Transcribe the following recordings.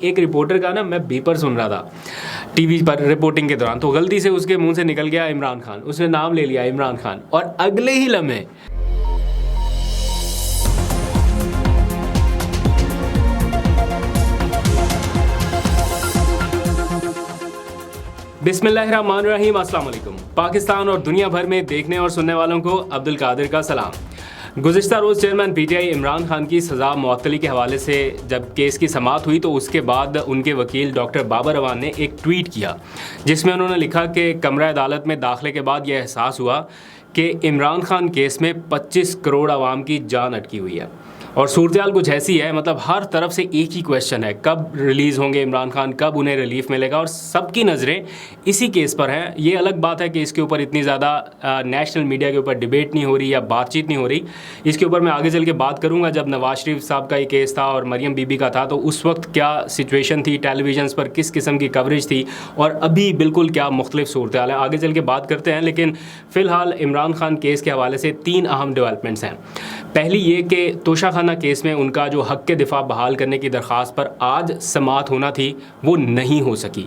एक रिपोर्टर का ना मैं बीपर सुन रहा था टीवी पर रिपोर्टिंग के दौरान, तो गलती से उसके मुंह से निकल गया इमरान खान, उसने नाम ले लिया इमरान खान, और अगले ही लम्हे बिस्मिल्लाहिर्रहमानिर्रहीम, अस्सलाम वालेकुम। पाकिस्तान और दुनिया भर में देखने और सुनने वालों को अब्दुल कादिर का सलाम। गुज़िश्ता रोज़ चेयरमैन पीटीआई इमरान खान की सज़ा मुअत्तली के हवाले से जब केस की समाअत हुई तो उसके बाद उनके वकील डॉक्टर बाबर अवान ने एक ट्वीट किया जिसमें उन्होंने लिखा कि कमरा अदालत में दाखिले के बाद यह एहसास हुआ कि इमरान खान केस में 25 करोड़ आवाम की जान अटकी हुई है। और सूरत कुछ ऐसी है, मतलब हर तरफ से एक ही क्वेश्चन है, कब रिलीज़ होंगे इमरान खान, कब उन्हें रिलीफ मिलेगा, और सबकी नज़रें इसी केस पर हैं। ये अलग बात है कि इसके ऊपर इतनी ज़्यादा नेशनल मीडिया के ऊपर डिबेट नहीं हो रही या बातचीत नहीं हो रही। इसके ऊपर मैं आगे चल के बात करूँगा। जब नवाज शरीफ साहब का ये केस था और मरियम बीबी का था तो उस वक्त क्या सिचुएशन थी, टेलीविजन पर किस किस्म की कवरेज थी, और अभी बिल्कुल क्या मुख्तलिफ सूरत हाल है, आगे चल के बात करते हैं। लेकिन फ़िलहाल इमरान खान केस के हवाले से 3 अहम डेवलपमेंट्स हैं। पहली ये कि तोशाखाना केस में उनका जो हक़ के दिफा बहाल करने की दरख्वास्त पर आज समाअत होना थी वो नहीं हो सकी।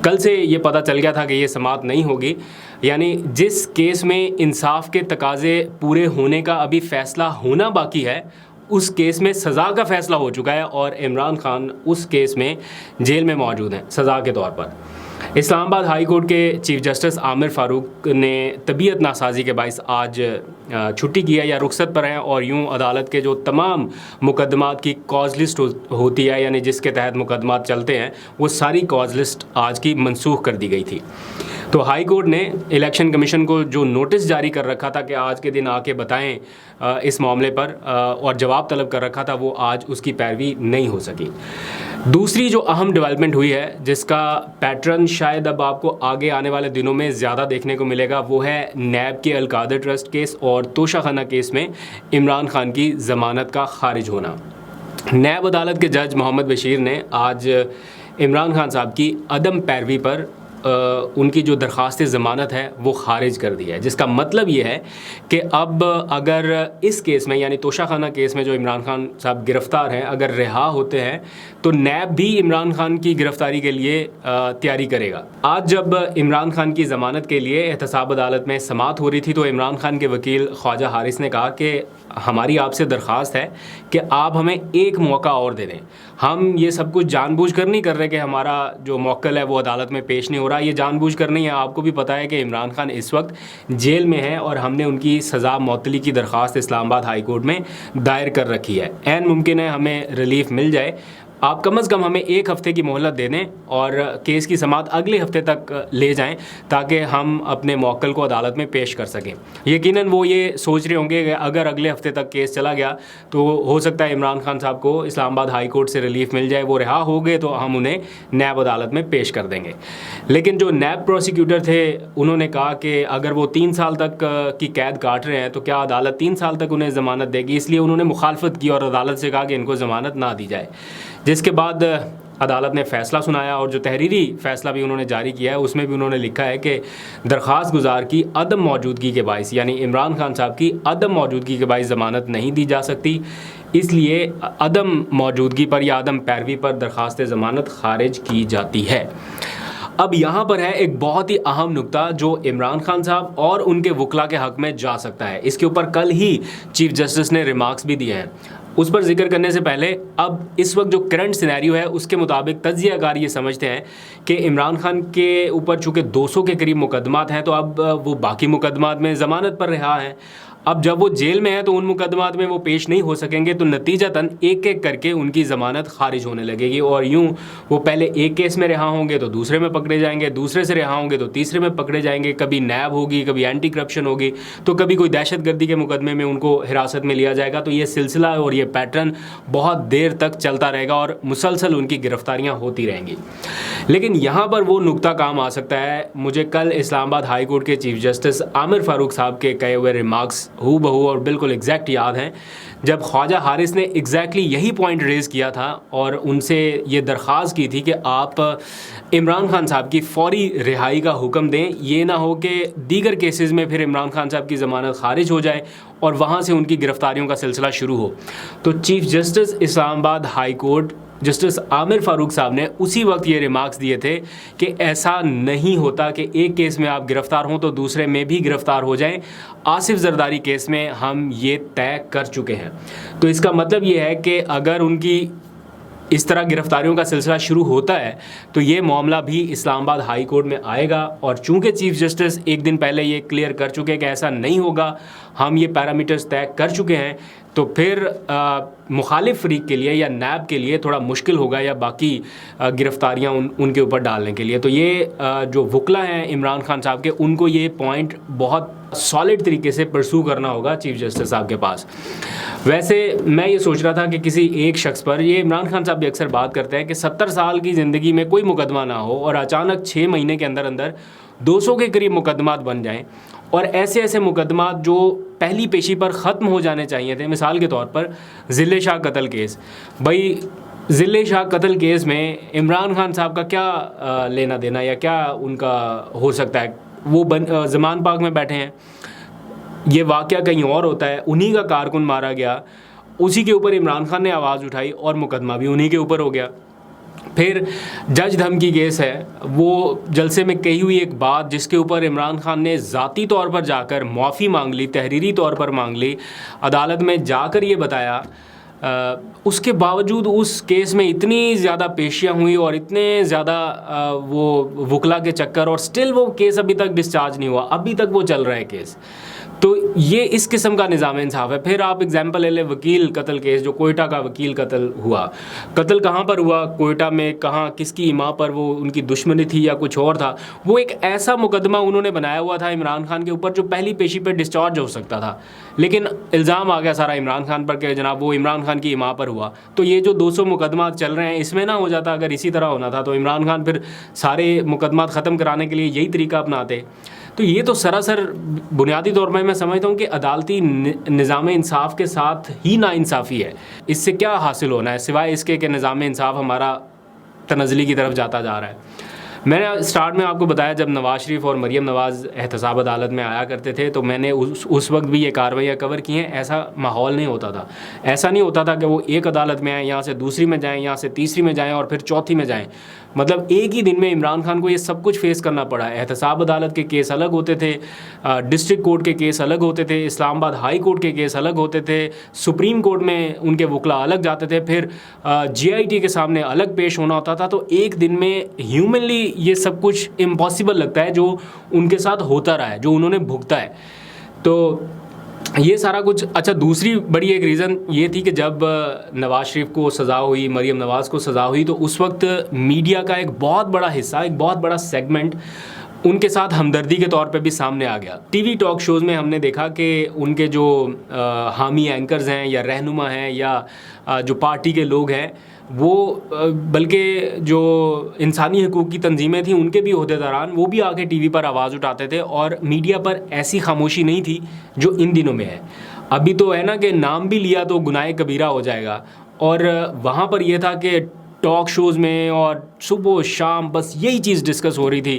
कल से ये पता चल गया था कि ये समाअत नहीं होगी, यानी जिस केस में इंसाफ के तकाज़े पूरे होने का अभी फ़ैसला होना बाकी है उस केस में सज़ा का फ़ैसला हो चुका है और इमरान खान उस केस में जेल में मौजूद हैं सज़ा के तौर पर। इस्लामाबाद हाई कोर्ट के चीफ जस्टिस आमिर फ़ारूक ने तबीयत नासाजी के बाइस आज छुट्टी की है या रुखसत पर हैं, और यूं अदालत के जो तमाम मुकदमात की कॉज लिस्ट होती है, यानी जिसके तहत मुकदमात चलते हैं, वो सारी कॉज लिस्ट आज की मनसूख कर दी गई थी। तो हाई कोर्ट ने इलेक्शन कमीशन को जो नोटिस जारी कर रखा था कि आज के दिन आके बताएं इस मामले पर, और जवाब तलब कर रखा था, वो आज उसकी पैरवी नहीं हो सकी। दूसरी जो अहम डेवलपमेंट हुई है जिसका पैटर्न शायद अब आपको आगे आने वाले दिनों में ज़्यादा देखने को मिलेगा, वो है नैब के अलकादर ट्रस्ट केस और तोशाखाना केस में इमरान खान की ज़मानत का खारिज होना। नैब अदालत के जज मोहम्मद बशीर ने आज इमरान खान साहब की अदम पैरवी पर उनकी जो दरख्वास्त ज़मानत है वो खारिज कर दी है, जिसका मतलब ये है कि अब अगर इस केस में यानी तोशाखाना केस में जो इमरान खान साहब गिरफ़्तार हैं अगर रिहा होते हैं तो नैब भी इमरान खान की गिरफ़्तारी के लिए तैयारी करेगा। आज जब इमरान खान की ज़मानत के लिए एहतसाब अदालत में समाअत हो रही थी तो इमरान खान के वकील ख्वाजा हारिस ने कहा कि हमारी आपसे दरख्वास्त है कि आप हमें एक मौका और दे दें। हम ये सब कुछ जानबूझकर नहीं कर रहे कि हमारा जो मौक्कल है वो अदालत में पेश नहीं हो रहा, ये जानबूझकर नहीं है। आपको भी पता है कि इमरान खान इस वक्त जेल में है और हमने उनकी सज़ा मुअत्तली की दरख्वास्त इस्लामाबाद हाई कोर्ट में दायर कर रखी है। ऐन मुमकिन है हमें रिलीफ मिल जाए। आप कम से कम हमें 1 हफ़्ते की मोहलत दे दें और केस की समाअत अगले हफ़्ते तक ले जाएं ताकि हम अपने मौक्कल को अदालत में पेश कर सकें। यकीनन वो ये सोच रहे होंगे कि अगर अगले हफ़्ते तक केस चला गया तो हो सकता है इमरान खान साहब को इस्लामाबाद हाई कोर्ट से रिलीफ मिल जाए, वो रिहा हो गए तो हम उन्हें नैब अदालत में पेश कर देंगे। लेकिन जो नैब प्रोसिक्यूटर थे उन्होंने कहा कि अगर वो 3 साल तक की कैद काट रहे हैं तो क्या अदालत 3 साल तक उन्हें ज़मानत देगी, इसलिए उन्होंने मुखालफत की और अदालत से कहा कि इनको ज़मानत ना दी जाए। जिसके बाद अदालत ने फ़ैसला सुनाया और जो तहरीरी फ़ैसला भी उन्होंने जारी किया है उसमें भी उन्होंने लिखा है कि दरख्वास्त गुजार की अदम मौजूदगी के बाइस यानी इमरान खान साहब की अदम मौजूदगी के बाइस ज़मानत नहीं दी जा सकती, इसलिए अदम मौजूदगी पर या अदम पैरवी पर दरख्वास्त ज़मानत खारिज की जाती है। अब यहाँ पर है एक बहुत ही अहम नुक्ता जो इमरान खान साहब और उनके वकला के हक़ में जा सकता है। इसके ऊपर कल ही चीफ जस्टिस ने रिमार्क्स भी दिए हैं, उस पर जिक्र करने से पहले अब इस वक्त जो करंट सिनेरियो है उसके मुताबिक तज्ज़ियाकार ये समझते हैं कि इमरान खान के ऊपर चूँकि 200 के करीब मुकदमात हैं तो अब वो बाकी मुकदमात में ज़मानत पर रिहा हैं। अब जब वो जेल में है तो उन मुकदमात में वो पेश नहीं हो सकेंगे, तो नतीजतन एक एक करके उनकी ज़मानत खारिज होने लगेगी और यूं वो पहले एक केस में रिहा होंगे तो दूसरे में पकड़े जाएंगे, दूसरे से रिहा होंगे तो तीसरे में पकड़े जाएंगे, कभी नैब होगी, कभी एंटी करप्शन होगी, तो कभी कोई दहशतगर्दी के मुकदमे में उनको हिरासत में लिया जाएगा। तो ये सिलसिला और ये पैटर्न बहुत देर तक चलता रहेगा और मुसलसल उनकी गिरफ्तारियाँ होती रहेंगी। लेकिन यहाँ पर वो नुक्ता काम आ सकता है। मुझे कल इस्लामाबाद हाई कोर्ट के चीफ जस्टिस आमिर फ़ारूक साहब के कहे हुए रिमार्क्स हू बहू और बिल्कुल एग्जैक्ट याद हैं, जब ख्वाजा हारिस ने एग्जैक्टली यही पॉइंट रेज़ किया था और उनसे ये दरख्वास्त की थी कि आप इमरान खान साहब की फ़ौरी रिहाई का हुक्म दें, ये ना हो कि दीगर केसेस में फिर इमरान खान साहब की ज़मानत खारिज हो जाए और वहाँ से उनकी गिरफ़्तारियों का सिलसिला शुरू हो। तो chief justice Islamabad high court justice Aamir Farooq साहब ने उसी वक्त ये रिमार्क्स दिए थे कि ऐसा नहीं होता कि एक केस में आप गिरफ़्तार हों तो दूसरे में भी गिरफ़्तार हो जाएं। आसिफ जरदारी केस में हम ये तय कर चुके हैं। तो इसका मतलब ये है कि अगर उनकी इस तरह गिरफ्तारियों का सिलसिला शुरू होता है तो ये मामला भी इस्लामाबाद हाई कोर्ट में आएगा। और चूंकि चीफ जस्टिस एक दिन पहले ये क्लियर कर चुके हैं कि ऐसा नहीं होगा, हम ये पैरामीटर्स तय कर चुके हैं, तो फिर मुखालिफ फ्रीक के लिए या नैब के लिए थोड़ा मुश्किल होगा या बाकी गिरफ्तारियां उनके ऊपर डालने के लिए। तो ये जो वकला हैं इमरान खान साहब के, उनको ये पॉइंट बहुत सॉलिड तरीके से परसू करना होगा चीफ जस्टिस साहब के पास। वैसे मैं ये सोच रहा था कि किसी एक शख्स पर, ये इमरान खान साहब भी अक्सर बात करते हैं कि 70 साल की ज़िंदगी में कोई मुकदमा ना हो और अचानक 6 महीने के अंदर अंदर 200 के करीब मुकदमात बन जाएं, और ऐसे ऐसे मुकदमात जो पहली पेशी पर ख़त्म हो जाने चाहिए थे। मिसाल के तौर पर ज़िले शाह कत्ल केस, भाई ज़िले शाह कत्ल केस में इमरान खान साहब का क्या लेना देना या क्या उनका हो सकता है? वो ज़मान पाक में बैठे हैं, ये वाक़या कहीं और होता है, उन्हीं का कारकुन मारा गया, उसी के ऊपर इमरान खान ने आवाज़ उठाई और मुकदमा भी उन्हीं के ऊपर हो गया। फिर जज धमकी केस है, वो जलसे में कही हुई एक बात जिसके ऊपर इमरान खान ने ज़ाती तौर पर जाकर माफ़ी मांग ली, तहरीरी तौर पर मांग ली, अदालत में जाकर ये बताया, उसके बावजूद उस केस में इतनी ज़्यादा पेशियाँ हुई और इतने ज़्यादा वो वकला के चक्कर, और स्टिल वो केस अभी तक डिस्चार्ज नहीं हुआ, अभी तक वो चल रहा है केस। तो ये इस किस्म का निज़ाम इंसाफ है। फिर आप एग्जांपल ले लें वकील कत्ल केस, जो कोयटा का वकील कत्ल हुआ। कत्ल कहाँ पर हुआ? कोयटा में। कहाँ, किसकी इमां पर वो उनकी दुश्मनी थी या कुछ और था? वो एक ऐसा मुकदमा उन्होंने बनाया हुआ था इमरान खान के ऊपर जो पहली पेशी पर डिस्चार्ज हो सकता था, लेकिन इल्ज़ाम आ गया सारा इमरान खान पर कि जनाब वो इमरान खान की इमां पर हुआ। तो ये जो 200 मुकदमा चल रहे हैं, इसमें ना हो जाता, अगर इसी तरह होना था तो इमरान खान फिर सारे मुकदमा ख़त्म कराने के लिए यही तरीका अपनाते। तो ये तो सरासर बुनियादी तौर पर मैं समझता हूँ कि अदालती निज़ाम इंसाफ के साथ ही नाइंसाफ़ी है। इससे क्या हासिल होना है सिवाय इसके कि निज़ाम इंसाफ हमारा तनज़ली की तरफ जाता जा रहा है। मैंने स्टार्ट में आपको बताया जब नवाज़ शरीफ और मरीम नवाज़ एहतसाब अदालत में आया करते थे तो मैंने उस वक्त भी ये कार्रवाइयाँ कवर की हैं। ऐसा माहौल नहीं होता था, ऐसा नहीं होता था कि वो एक अदालत में आए, यहाँ से दूसरी में जाएँ, यहाँ से तीसरी में जाएँ और फिर चौथी में जाएँ। मतलब एक ही दिन में इमरान खान को ये सब कुछ फेस करना पड़ा। एहतसाब अदालत के केस अलग होते थे, डिस्ट्रिक्ट कोर्ट के केस अलग होते थे, इस्लामाबाद हाई कोर्ट के केस अलग होते थे, सुप्रीम कोर्ट में उनके वकला अलग जाते थे, फिर GIT के सामने अलग पेश होना होता था। तो एक दिन में ह्यूमनली ये सब कुछ इम्पॉसिबल लगता है जो उनके साथ होता रहा है, जो उन्होंने भुगता है। तो ये सारा कुछ। अच्छा, दूसरी बड़ी एक रीज़न ये थी कि जब नवाज़ शरीफ को सज़ा हुई, मरीम नवाज़ को सज़ा हुई, तो उस वक्त मीडिया का एक बहुत बड़ा हिस्सा, एक बहुत बड़ा सेगमेंट उनके साथ हमदर्दी के तौर पे भी सामने आ गया। टीवी टॉक शोज़ में हमने देखा कि उनके जो हामी एंकर्स हैं या रहनुमा हैं या जो पार्टी के लोग हैं, वो बल्कि जो इंसानी हकूक़ की तंजीमें थी उनके भी ओहदेदारान, वो भी आके टीवी पर आवाज़ उठाते थे और मीडिया पर ऐसी खामोशी नहीं थी जो इन दिनों में है। अभी तो है ना कि नाम भी लिया तो गुनाह कबीरा हो जाएगा, और वहाँ पर यह था कि टॉक शोज़ में और सुबह शाम बस यही चीज़ डिस्कस हो रही थी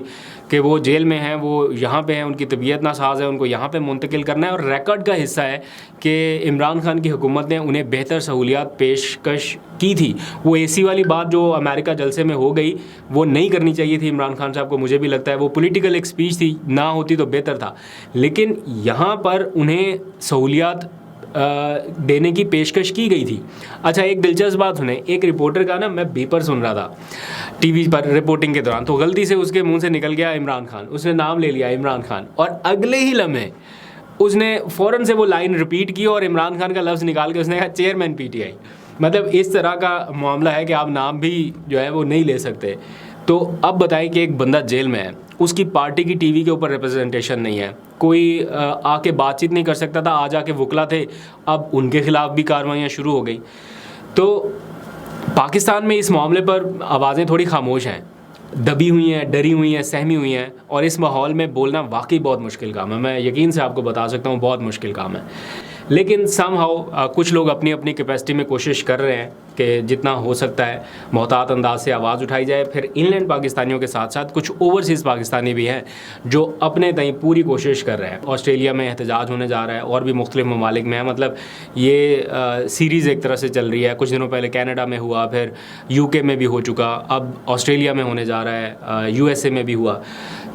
कि वो जेल में हैं, वो यहाँ पे हैं, उनकी तबीयत नासाज है, उनको यहाँ पे मुंतकिल करना है। और रिकॉर्ड का हिस्सा है कि इमरान खान की हुकूमत ने उन्हें बेहतर सहूलियात पेशकश की थी। वो AC वाली बात जो अमेरिका जलसे में हो गई, वो नहीं करनी चाहिए थी इमरान खान साहब को, मुझे भी लगता है वो पॉलिटिकल एक स्पीच थी, ना होती तो बेहतर था। लेकिन यहाँ पर उन्हें सहूलियात देने की पेशकश की गई थी। अच्छा, एक दिलचस्प बात सुने, एक रिपोर्टर का ना मैं बीपर सुन रहा था टीवी पर रिपोर्टिंग के दौरान, तो गलती से उसके मुंह से निकल गया इमरान खान, उसने नाम ले लिया इमरान खान, और अगले ही लम्हे उसने फ़ौरन से वो लाइन रिपीट की और इमरान खान का लफ्ज़ निकाल के उसने कहा चेयरमैन PTI। मतलब इस तरह का मामला है कि आप नाम भी जो है वो नहीं ले सकते। तो अब बताएं कि एक बंदा जेल में है, उसकी पार्टी की टीवी के ऊपर रिप्रेजेंटेशन नहीं है, कोई आके बातचीत नहीं कर सकता था, आज आके वकला थे, अब उनके खिलाफ भी कार्रवाइयाँ शुरू हो गई। तो पाकिस्तान में इस मामले पर आवाज़ें थोड़ी खामोश हैं, दबी हुई हैं, डरी हुई हैं, सहमी हुई हैं, और इस माहौल में बोलना वाकई बहुत मुश्किल काम है। मैं यकीन से आपको बता सकता हूँ बहुत मुश्किल काम है। लेकिन समहाउ कुछ लोग अपनी अपनी कैपेसिटी में कोशिश कर रहे हैं कि जितना हो सकता है मोहतात अंदाज से आवाज़ उठाई जाए। फिर इनलैंड पाकिस्तानियों के साथ साथ कुछ ओवरसीज़ पाकिस्तानी भी हैं जो अपने तय पूरी कोशिश कर रहे हैं। ऑस्ट्रेलिया में एहतजाज होने जा रहा है और भी मुख्तलिफ ममालिक में है, मतलब ये सीरीज़ एक तरह से चल रही है। कुछ दिनों पहले कनाडा में हुआ, फिर यूके में भी हो चुका, अब ऑस्ट्रेलिया में होने जा रहा है, यूएसए में भी हुआ।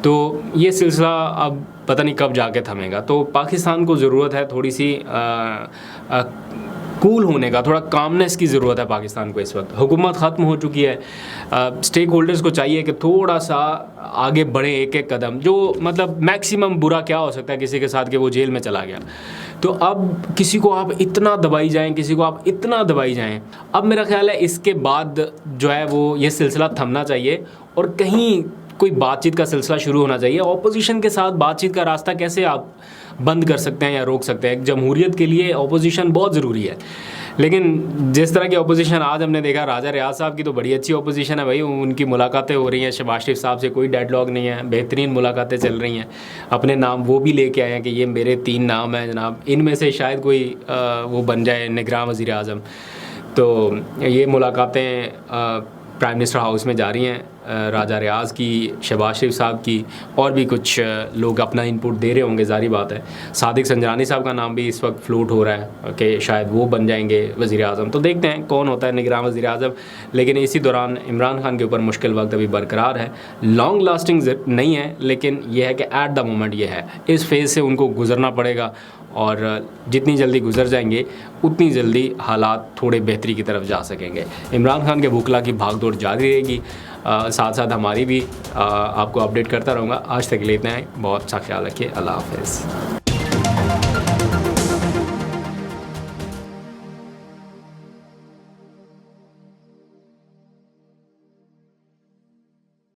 तो ये सिलसिला अब पता नहीं कब जाके थमेगा। तो पाकिस्तान को ज़रूरत है थोड़ी सी कूल होने का, थोड़ा कामनेस की ज़रूरत है पाकिस्तान को इस वक्त। हुकूमत ख़त्म हो चुकी है, स्टेक होल्डर्स को चाहिए कि थोड़ा सा आगे बढ़े एक एक कदम। जो मतलब मैक्सिमम बुरा क्या हो सकता है किसी के साथ कि वो जेल में चला गया, तो अब किसी को आप इतना दबाई जाएं, किसी को आप इतना दबाई जाएं। अब मेरा ख्याल है इसके बाद जो है वो ये सिलसिला थमना चाहिए और कहीं कोई बातचीत का सिलसिला शुरू होना चाहिए। ऑपोजिशन के साथ बातचीत का रास्ता कैसे आप बंद कर सकते हैं या रोक सकते हैं? जमहूरियत के लिए ऑपोजिशन बहुत ज़रूरी है, लेकिन जिस तरह की ऑपोजिशन आज हमने देखा, राजा रियाज साहब की तो बड़ी अच्छी ऑपोजिशन है भाई, उनकी मुलाकातें हो रही हैं, शहबाज शरीफ साहब से कोई डेडलॉक नहीं है, बेहतरीन मुलाकातें चल रही हैं। अपने नाम वो भी लेके आए हैं कि ये मेरे 3 नाम हैं जनाब, इनमें से शायद कोई वो बन जाए निगरान वज़ीर आज़म। तो ये मुलाकातें प्राइम मिनिस्टर हाउस में जारी हैं, राजा रियाज की, शहबाज शरीफ साहब की, और भी कुछ लोग अपना इनपुट दे रहे होंगे, जारी बात है। सादिक संजरानी साहब का नाम भी इस वक्त फ्लोट हो रहा है कि शायद वो बन जाएंगे वज़ीर आज़म। तो देखते हैं कौन होता है निगरान वज़ीर आज़म। लेकिन इसी दौरान इमरान खान के ऊपर मुश्किल वक्त अभी बरकरार है, लॉन्ग लास्टिंग नहीं है, लेकिन यह है कि एट द मोमेंट ये है, इस फेज़ से उनको गुजरना पड़ेगा और जितनी जल्दी गुजर जाएंगे उतनी जल्दी हालात थोड़े बेहतरी की तरफ जा सकेंगे। इमरान खान के बुकला की भागदौड़ जारी रहेगी, साथ साथ हमारी भी। आपको अपडेट करता रहूँगा। आज तक के लिए इतना है, बहुत सा ख्याल रखिए, अल्लाह हाफ़िज़।